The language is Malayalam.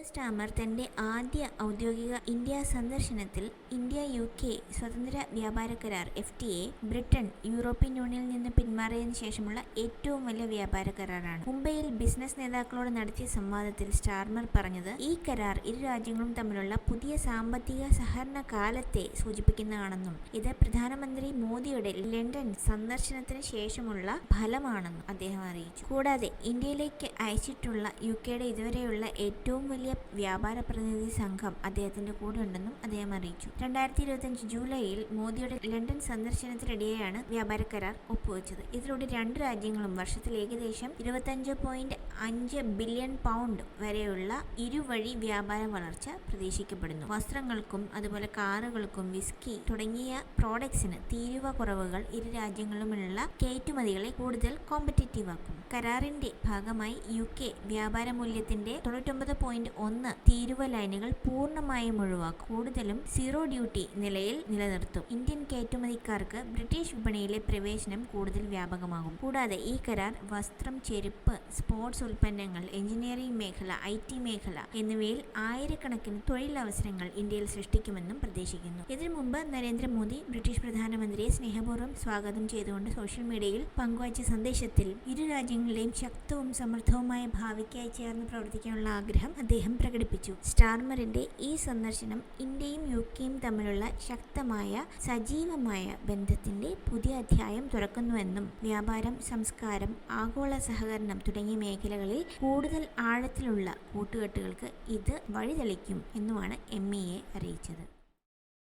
സ്റ്റാർമർ തന്റെ ആദ്യ ഔദ്യോഗിക ഇന്ത്യ സന്ദർശനത്തിൽ ഇന്ത്യ-UK സ്വതന്ത്ര വ്യാപാര കരാർ (FTA) ബ്രിട്ടൻ യൂറോപ്യൻ യൂണിയനിൽ നിന്ന് പിന്മാറിയതിനു ശേഷമുള്ള ഏറ്റവും വലിയ വ്യാപാര കരാറാണ്. മുംബൈയിൽ ബിസിനസ് നേതാക്കളോട് നടത്തിയ സംവാദത്തിൽ സ്റ്റാർമർ പറഞ്ഞത്, ഈ കരാർ ഇരു രാജ്യങ്ങളും തമ്മിലുള്ള പുതിയ സാമ്പത്തിക സഹകരണ കാലത്തെ സൂചിപ്പിക്കുന്നതാണെന്നും ഇത് പ്രധാനമന്ത്രി മോദിയുടെ ലണ്ടൻ സന്ദർശനത്തിന് ശേഷമുള്ള ഫലമാണെന്നും അദ്ദേഹം അറിയിച്ചു. കൂടാതെ ഇന്ത്യയിലേക്ക് അയച്ചിട്ടുള്ള UKയുടെ ഇതുവരെയുള്ള ഏറ്റവും വലിയ വ്യാപാര പ്രതിനിധി സംഘം അദ്ദേഹത്തിന്റെ കൂടെ ഉണ്ടെന്നും അദ്ദേഹം അറിയിച്ചു. 2025 ജൂലൈയിൽ മോദിയുടെ ലണ്ടൻ സന്ദർശനത്തിനിടെയാണ് വ്യാപാര കരാർ ഒപ്പുവെച്ചത്. ഇതിലൂടെ രണ്ടു രാജ്യങ്ങളും വർഷത്തിൽ ഏകദേശം 25.5 ബില്യൺ പൗണ്ട് വരെയുള്ള ഇരുവഴി വ്യാപാര വളർച്ച പ്രതീക്ഷിക്കപ്പെടുന്നു. വസ്ത്രങ്ങൾക്കും അതുപോലെ കാറുകൾക്കും വിസ്കി തുടങ്ങിയ പ്രോഡക്ട്സിന് തീരുവ കുറവുകൾ ഇരു രാജ്യങ്ങളുമുള്ള കയറ്റുമതികളെ കൂടുതൽ കോമ്പറ്റീറ്റീവ് ആക്കും. കരാറിന്റെ ഭാഗമായി UK വ്യാപാര മൂല്യത്തിന്റെ 99.1 തീരുവ ലൈനുകൾ പൂർണ്ണമായും ഒഴിവാക്കും. കൂടുതലും സീറോ ഡ്യൂട്ടി നിലയിൽ നിലനിർത്തും. ഇന്ത്യൻ കയറ്റുമതിക്കാർക്ക് ബ്രിട്ടീഷ് വിപണിയിലെ പ്രവേശനം കൂടുതൽ വ്യാപകമാകും. കൂടാതെ ഈ കരാർ വസ്ത്രം, ചെരുപ്പ്, സ്പോർട്സ് ഉൽപ്പന്നങ്ങൾ, എഞ്ചിനീയറിംഗ് മേഖല, IT മേഖല എന്നിവയിൽ ആയിരക്കണക്കിന് തൊഴിലവസരങ്ങൾ ഇന്ത്യയിൽ സൃഷ്ടിക്കുമെന്നും പ്രതീക്ഷിക്കുന്നു. ഇതിനു മുമ്പ് നരേന്ദ്രമോദി ബ്രിട്ടീഷ് പ്രധാനമന്ത്രിയെ സ്നേഹപൂർവ്വം സ്വാഗതം ചെയ്തുകൊണ്ട് സോഷ്യൽ മീഡിയയിൽ പങ്കുവച്ച സന്ദേശത്തിൽ ഇരു രാജ്യങ്ങളുടെയും ശക്തവും സമൃദ്ധവുമായ ഭാവിക്കായി ചേർന്ന് പ്രവർത്തിക്കാനുള്ള ആഗ്രഹം അദ്ദേഹം പ്രകടിപ്പിച്ചു. സ്റ്റാർമറിന്റെ ഈ സന്ദർശനം ഇന്ത്യയും UKയും തമ്മിലുള്ള ശക്തമായ സജീവമായ ബന്ധത്തിന്റെ പുതിയ അധ്യായം തുറക്കുന്നുവെന്നും വ്യാപാരം, സംസ്കാരം, ആഗോള സഹകരണം തുടങ്ങിയ മേഖലകളിൽ കൂടുതൽ ആഴത്തിലുള്ള കൂട്ടുകെട്ടുകൾക്ക് ഇത് വഴിതെളിക്കും എന്നുമാണ് MEA അറിയിച്ചത്.